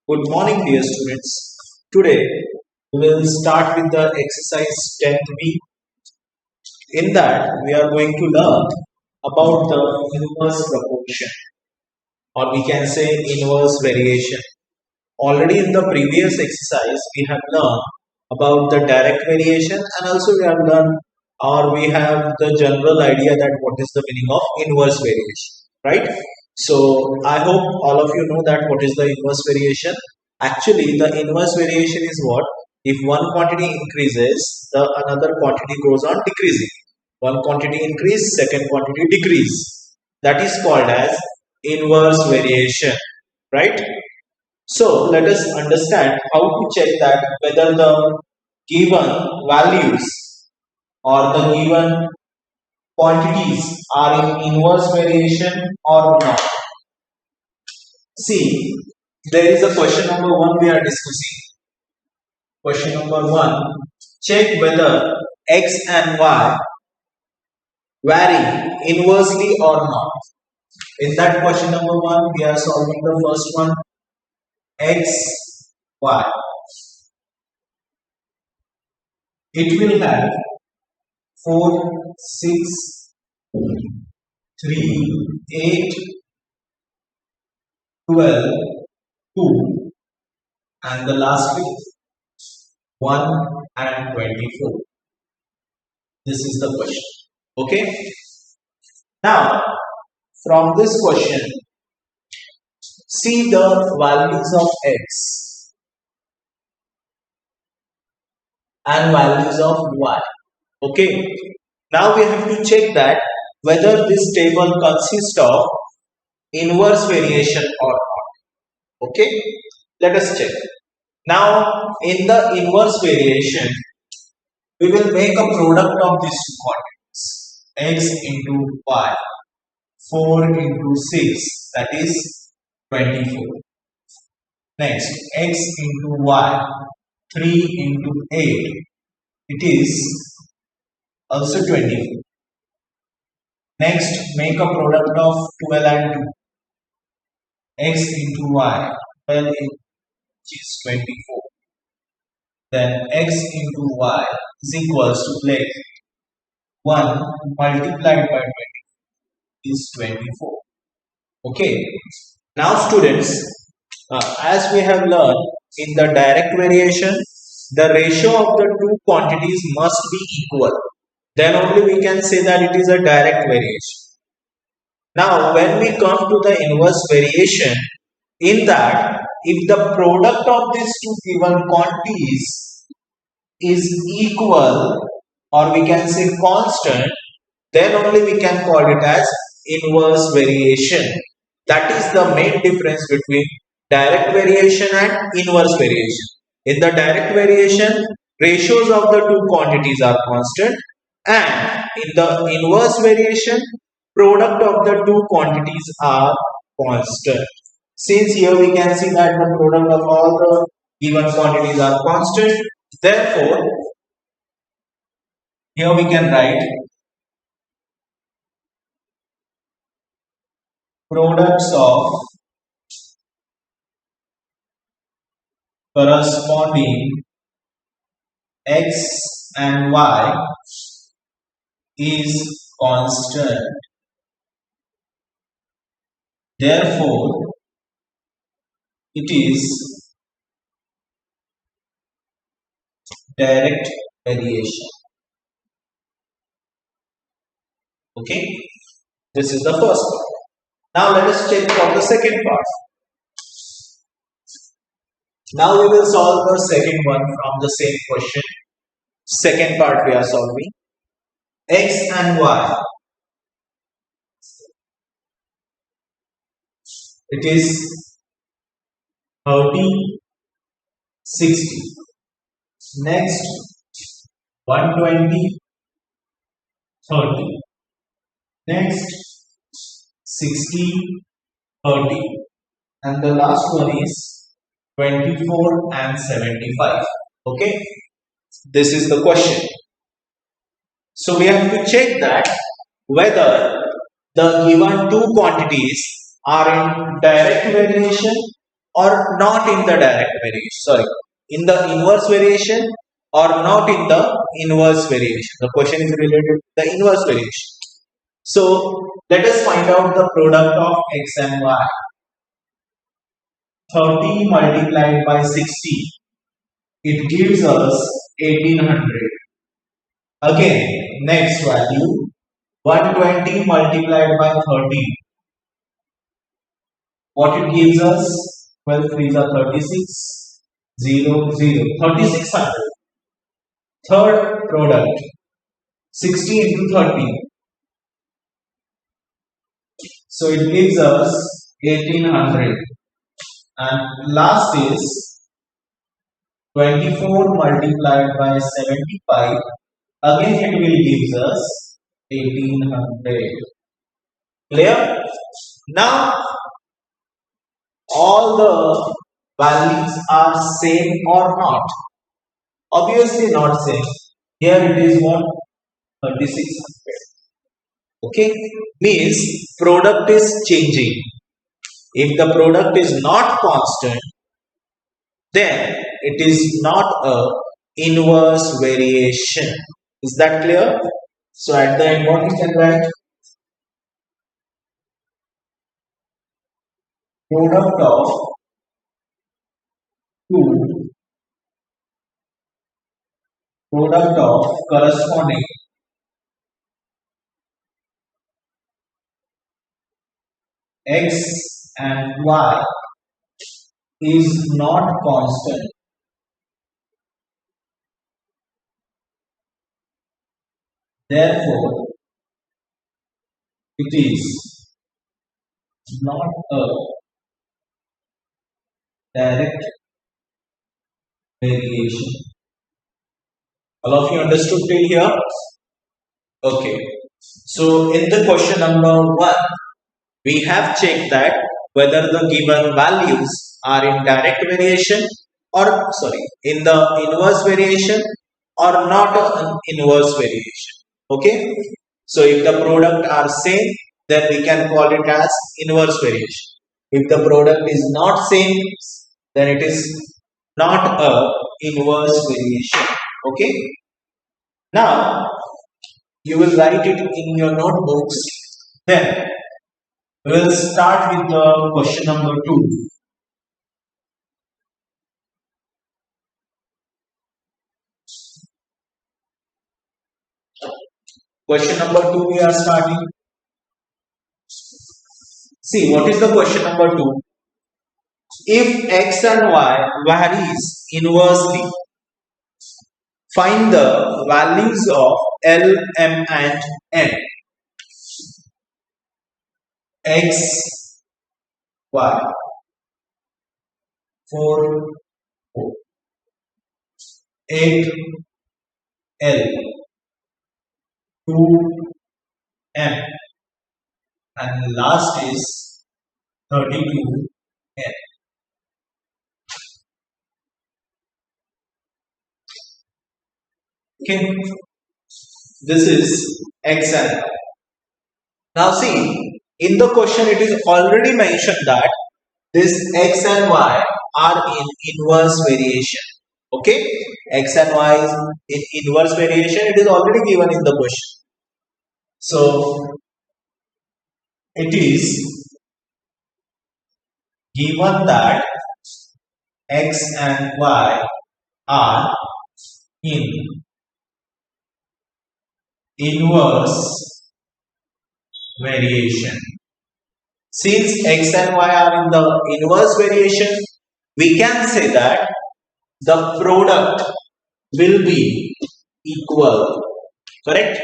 Good morning, dear students. Today we will start with the exercise 10th B. In that, we are going to learn about the inverse proportion, or we can say inverse variation. Already in the previous exercise, we have learned about the direct variation, and also we have learned or we have the general idea that what is the meaning of inverse variation, right? So I hope all of you know that what is the inverse variation. Actually, the inverse variation is what? If one quantity increases, the another quantity goes on decreasing. One quantity increase, second quantity decrease. That is called as inverse variation, right? So let us understand how to check that whether the given values or the given quantities are in inverse variation or not. See, there is a question number 1 we are discussing. Question number 1. Check whether x and y vary inversely or not. In that question number 1, we are solving the first one, x, y. It will have 4, 6, 3, 8, 12, 2, and the last bit 1 and 24. This is the question. Okay. Now, from this question, see the values of x and values of y. Okay. Now we have to check that whether this table consists of inverse variation or not. Okay. Let us check. Now, in the inverse variation, we will make a product of these two quantities, x into y, 4 into 6, that is 24. Next, x into y, 3 into 8, it is also 24. Next, make a product of 12 and 2, x into y, 12 which is 24. Then x into y is equals to like 1 multiplied by 20 is 24. Okay. Now students, as we have learned in the direct variation, the ratio of the two quantities must be equal. Then only we can say that it is a direct variation. Now when we come to the inverse variation, in that if the product of these two given quantities is equal, or we can say constant, then only we can call it as inverse variation. That is the main difference between direct variation and inverse variation. In the direct variation, ratios of the two quantities are constant, and in the inverse variation, product of the two quantities are constant. Since here we can see that the product of all the given quantities are constant, therefore here we can write products of corresponding x and y is constant. Therefore, it is direct variation. Okay, this is the first part. Now let us check for the second part. Now we will solve the second one from the same question. Second part we are solving. X and y. It is 30, 60. Next, 120, 30. Next, 60, 30. And the last one is 24 and 75. Okay. This is the question. So we have to check that whether the given two quantities are in direct variation or not in the direct variation. Sorry, in the inverse variation or not in the inverse variation. The question is related to the inverse variation. So let us find out the product of x and y. 30 multiplied by 60, it gives us 1800. Again, next value, 120 multiplied by 30, what it gives us? 12 3s are 36, 0, 0, 3600. Third product, 60 into 30. So it gives us 1800. And last is 24 multiplied by 75. Again it will give us 1800. Clear? Now all the values are same or not? Obviously not same. Here it is what? 3600. Okay, means product is changing. If the product is not constant, then it is not a inverse variation. Is that clear? So at the end, what we can write? Product of two product of corresponding x and y is not constant. Therefore, it is not a direct variation. All of you understood till here? Okay. So in the question number 1, we have checked that whether the given values are in direct variation or in the inverse variation or not an inverse variation. Okay. So if the product are same, then we can call it as inverse variation. If the product is not same, then it is not a inverse variation. Okay. Now you will write it in your notebooks. Then we will start with the question number 2. Question number 2 we are starting. See, what is the question number 2? If x and y varies inversely, find the values of L, M and N. X, Y, 4, 4, 8, L, 2, M, and last is 32, N. Okay, this is x and y. Now see, in the question it is already mentioned that this x and y are in inverse variation. Okay, x and y is in inverse variation. It is already given in the question. So it is given that x and y are in inverse variation. Since x and y are in the inverse variation, we can say that the product will be equal. Correct?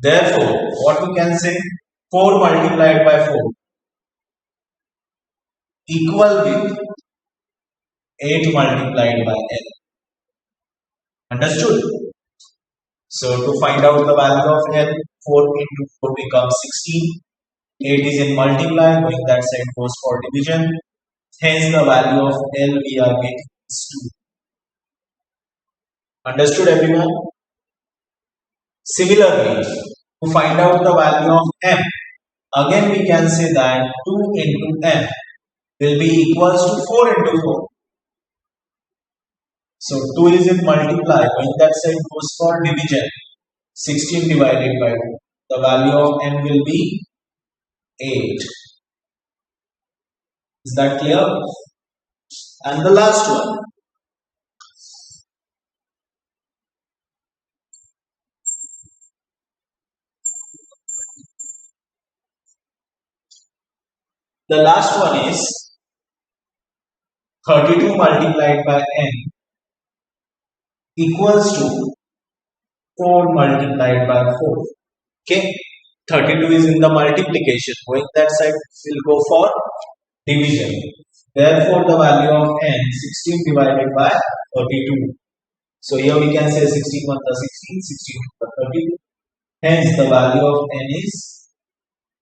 Therefore, what we can say? 4 multiplied by 4 equal with 8 multiplied by L. Understood? So to find out the value of L, 4 into 4 becomes 16. 8 is in multiply, going that side goes for division. Hence the value of L we are getting is 2. Understood everyone? Similarly, to find out the value of M, again we can say that 2 into M will be equals to 4 into 4. So 2 is in multiply. When that side goes for division, 16 divided by 2. The value of n will be 8. Is that clear? And the last one. The last one is 32 multiplied by n equals to 4 multiplied by 4. Okay, 32 is in the multiplication. Going that side will go for division. Therefore, the value of n 16 divided by 32. So here we can say 16 1 the 16, 16 the 32. Hence, the value of n is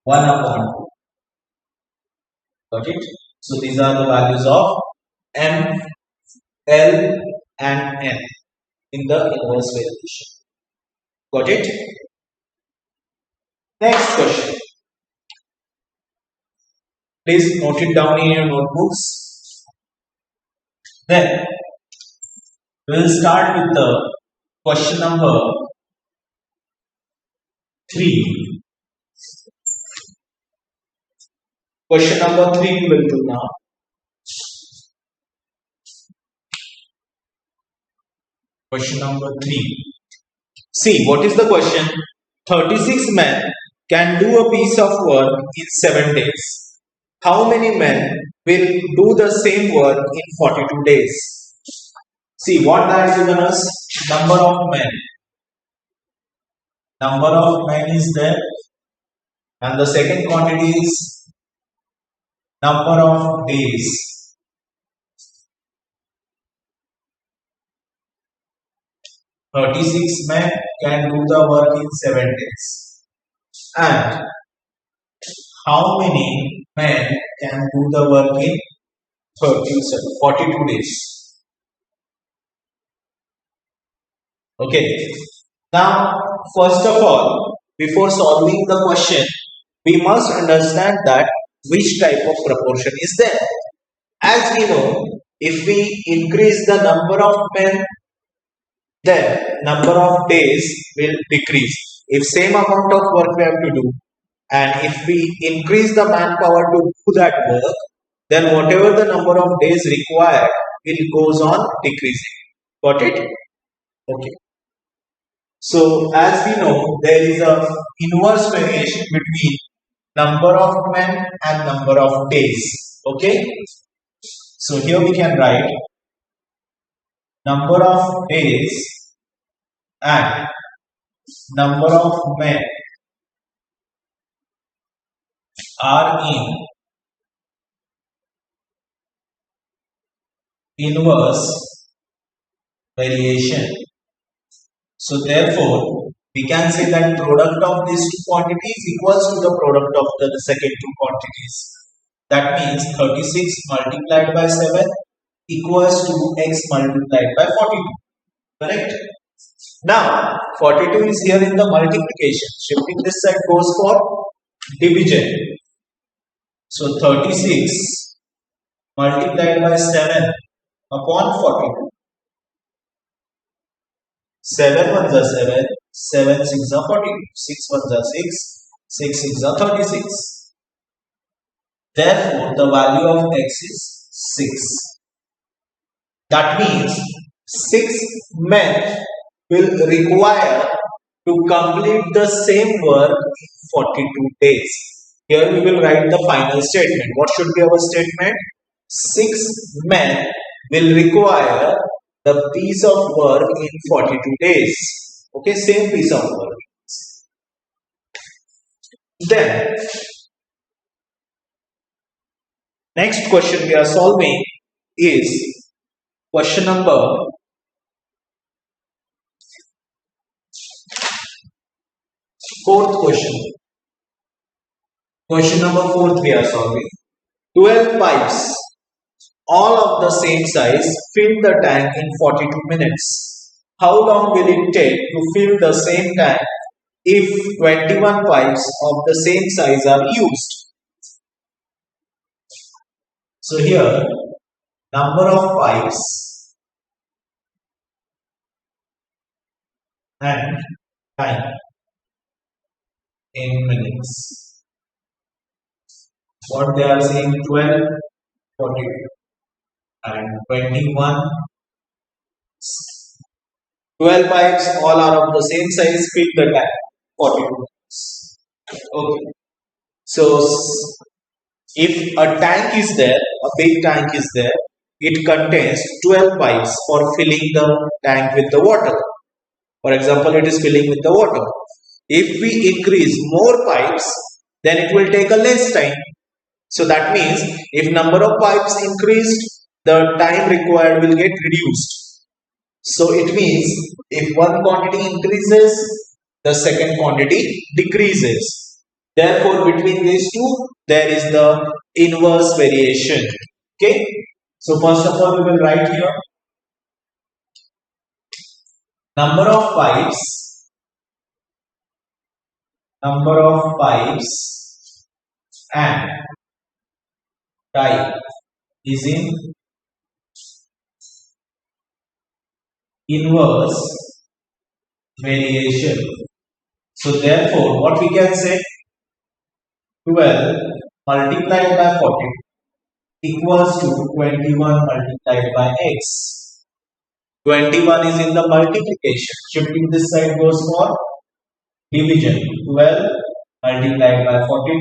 1 upon 2. Got it? So these are the values of m, l, and n in the inverse variation. Got it? Next question. Please note it down in your notebooks. Then we will start with the question number 3. Question number 3 we will do now. Question number 3. See, what is the question? 36 men can do a piece of work in 7 days. How many men will do the same work in 42 days? See, what that is given us? Number of men. Number of men is there. And the second quantity is number of days. "36 men can do the work in 7 days." And how many men can do the work in 42 days? Okay. Now, first of all, before solving the question, we must understand that which type of proportion is there. As we know, if we increase the number of men, then number of days will decrease. If same amount of work we have to do, and if we increase the manpower to do that work, then whatever the number of days required, it goes on decreasing. Got it? Okay. So as we know, there is a inverse variation between number of men and number of days. Okay. So here we can write number of days and number of men are in inverse variation. So therefore, we can say that product of these two quantities equals to the product of the second two quantities. That means 36 multiplied by 7 equals to x multiplied by 42. Correct? Now, 42 is here in the multiplication. Shifting this side goes for division. So 36 multiplied by 7 upon 42. 7 ones are 7, 7 6 are 42, 6 ones are 6, 6 6 are 36. Therefore, the value of x is 6. That means 6 men will require to complete the same work in 42 days. Here we will write the final statement. What should be our statement? 6 men will require the piece of work in 42 days. Okay, same piece of work. Then, next question we are solving is question number 4th question. Question number 4th we are solving. 12 pipes, all of the same size, fill the tank in 42 minutes. How long will it take to fill the same tank if 21 pipes of the same size are used? So here number of pipes and time in minutes. What they are saying 12, 42 and 21. 12 pipes all are of the same size, fill the tank 42. Okay. So if a tank is there, a big tank is there, it contains 12 pipes for filling the tank with the water. For example, it is filling with the water. If we increase more pipes, then it will take a less time. So that means if number of pipes increased, the time required will get reduced. So it means if one quantity increases, the second quantity decreases. Therefore, between these two, there is the inverse variation. Okay. So first of all, we will write here number of pipes and type is in inverse variation. So therefore, what we can say 12 multiplied by 40 equals to 21 multiplied by x. 21 is in the multiplication. Shifting this side goes for division. 12 multiplied by 42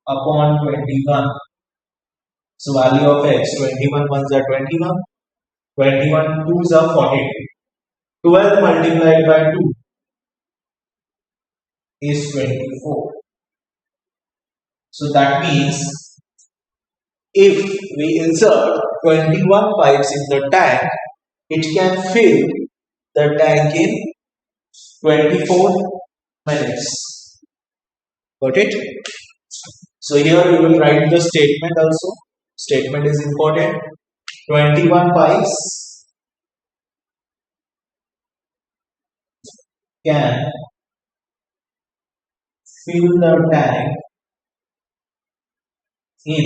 upon 21. So value of x, 21 ones are 21, 21 twos are 42. 12 multiplied by 2 is 24. So that means if we insert 21 pipes in the tank, it can fill the tank in 24 minutes. Got it? So here we will write the statement also. Statement is important. 21 pipes can fill the tank in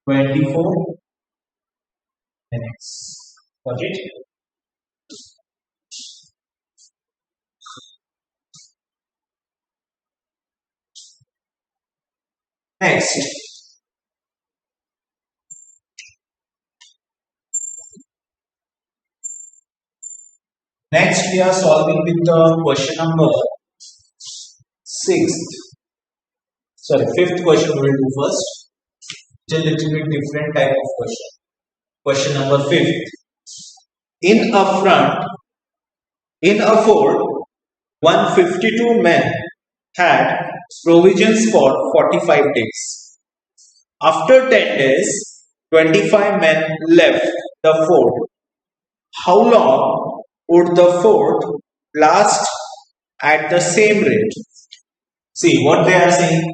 24 minutes. Got it? Next, we are solving with the question number 5th question we will do first. It's a little bit different type of question. Question number 5th. In a fort, 152 men had provisions for 45 days. After 10 days, 25 men left the fort. How long would the fort last at the same rate? See what they are saying.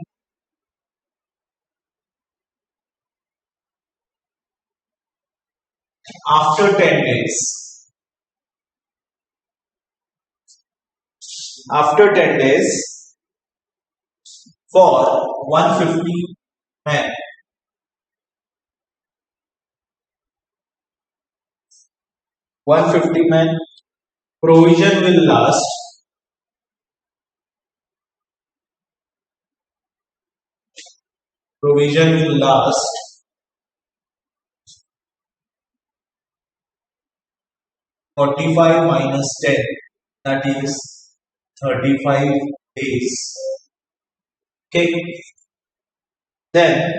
After 10 days. After 10 days, for 150 men. Provision will last 45 minus 10, that is 35 days. Okay. Then,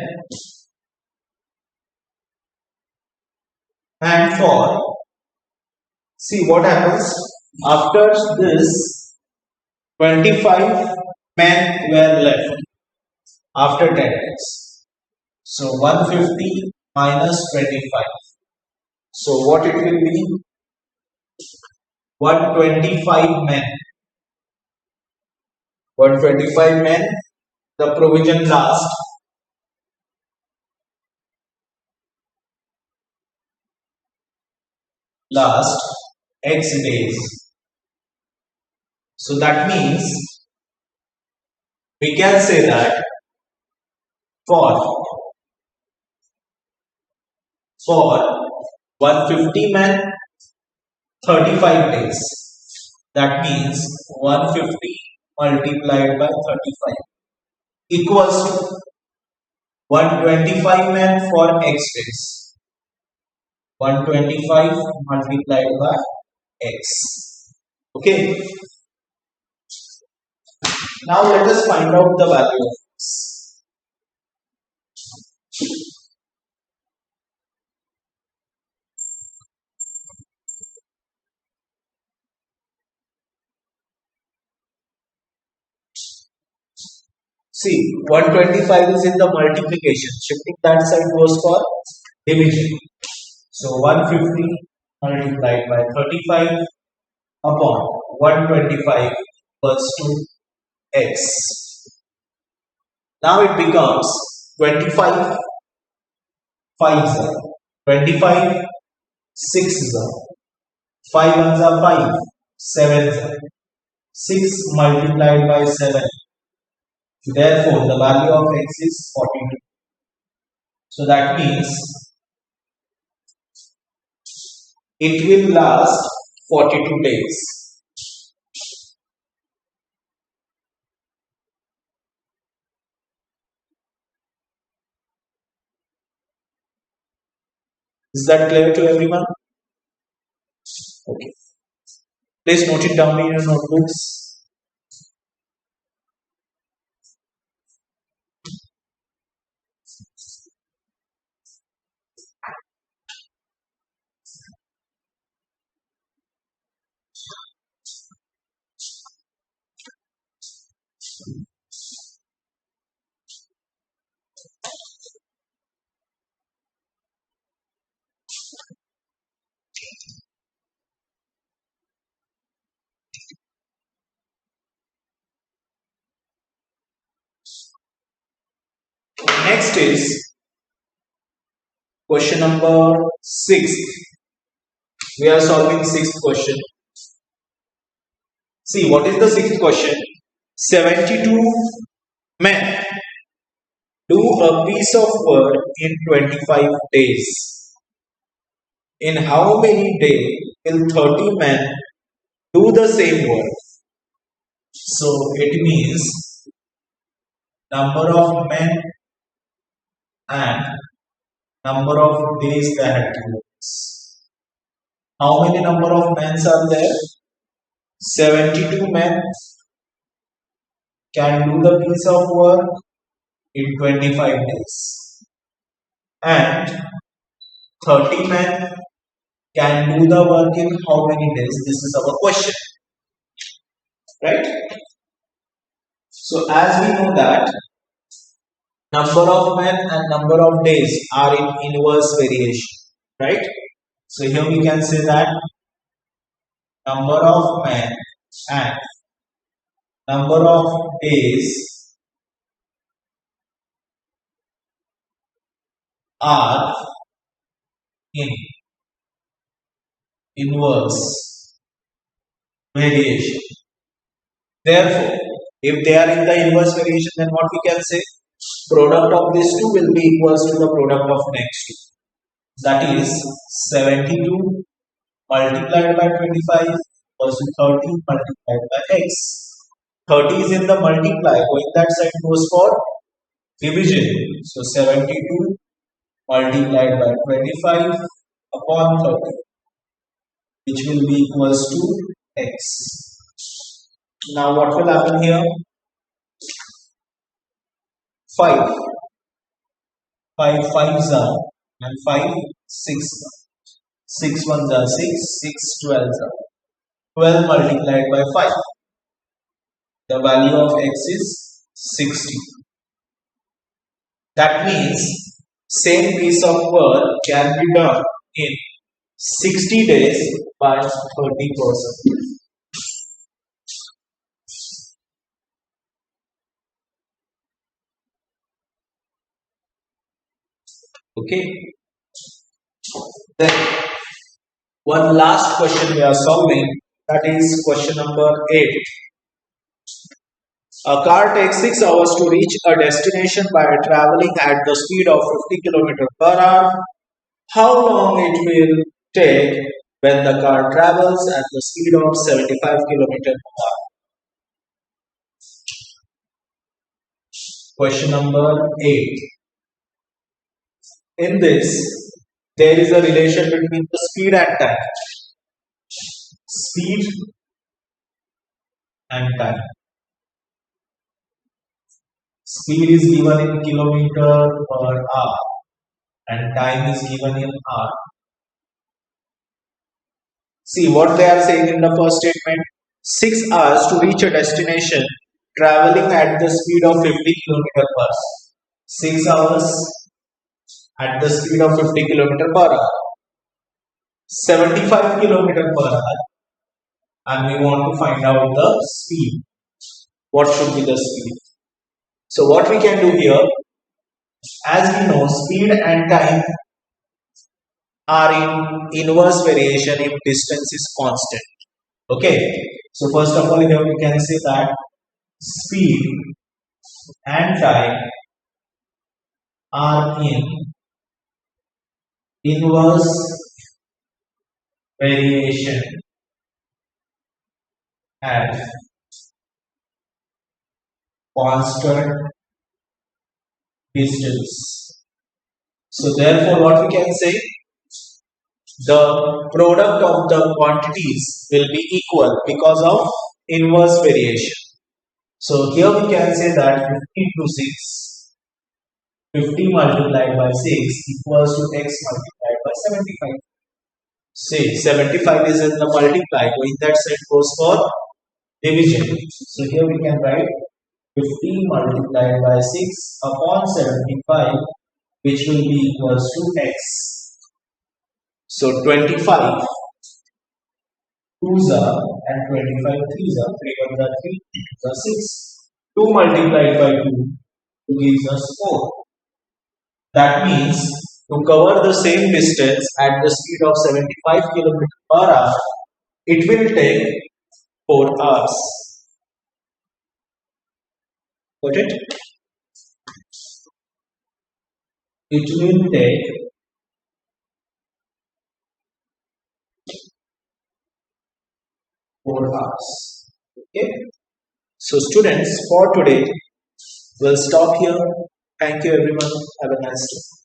and for, see what happens after this, 25 men were left after 10 days. So 150 minus 25. So what it will be? 125 men. 125 men. The provision last X days. So that means we can say that for for 150 men, 35 days. That means 150 multiplied by 35 equals to 125 men for X days. 125 multiplied by X. Okay. Now let us find out the value of X. See, 125 is in the multiplication. Shifting that side goes for division. So 150 multiplied by 35 upon 125 equals to X. Now it becomes 25 5s are 25 6s are 5 ones are 5 7s are 6 multiplied by 7. Therefore, the value of X is 42. So that means it will last 42 days. Is that clear to everyone? Okay. Please note it down in your notebooks. Next is question number 6. We are solving sixth question. See, what is the sixth question? 72 men do a piece of work in 25 days. In how many days will 30 men do the same work? So it means number of men and number of days they had to work. How many number of men are there? 72 men can do the piece of work in 25 days. And 30 men can do the work in how many days? This is our question. Right? So as we know that number of men and number of days are in inverse variation. Right? So here we can say that number of men and number of days are in inverse variation. Therefore, if they are in the inverse variation, then what we can say? Product of these two will be equals to the product of next two. That is 72 multiplied by 25 equals to 30 multiplied by x. 30 is in the multiply, going that side goes for division. So 72 multiplied by 25 upon 30, which will be equals to x. Now what will happen here? 5 5s are and 5 6 6 ones are 6 6 12s are 12 multiplied by 5. The value of x is 60. That means same piece of work can be done in 60 days by 30%. Okay. Then one last question we are solving, that is question number 8. A car takes 6 hours to reach a destination by traveling at the speed of 50 km per hour. how long it will take when the car travels at the speed of 75 km per hour. Question number 8. In this, there is a relation between the speed and time. Speed and time. Speed is given in kilometer per hour and time is given in hour. See what they are saying in the first statement. 6 hours to reach a destination traveling at the speed of 50 km per hour. 6 hours at the speed of 50 km per hour. 75 km per hour, and we want to find out the speed. What should be the speed? So what we can do here, as we know, speed and time are in inverse variation if distance is constant. Okay, so first of all here we can say that speed and time are in inverse variation at constant distance. So therefore what we can say, the product of the quantities will be equal because of inverse variation. So here we can say that 50 into 6, 50 multiplied by 6 equals to x multiplied by 75. Say 75 is in the multiply, so in that set goes for division. So here we can write 50 multiplied by 6 upon 75, which will be equals to x. So 25 2s are and 25 3s are, 3 1s are 3, 2s are 6. 2 multiplied by 2 gives us 4. That means to cover the same distance at the speed of 75 km per hour, it will take 4 hours. Got it? It will take 4 hours. Okay. So students, for today, we'll stop here. Thank you everyone. Have a nice day.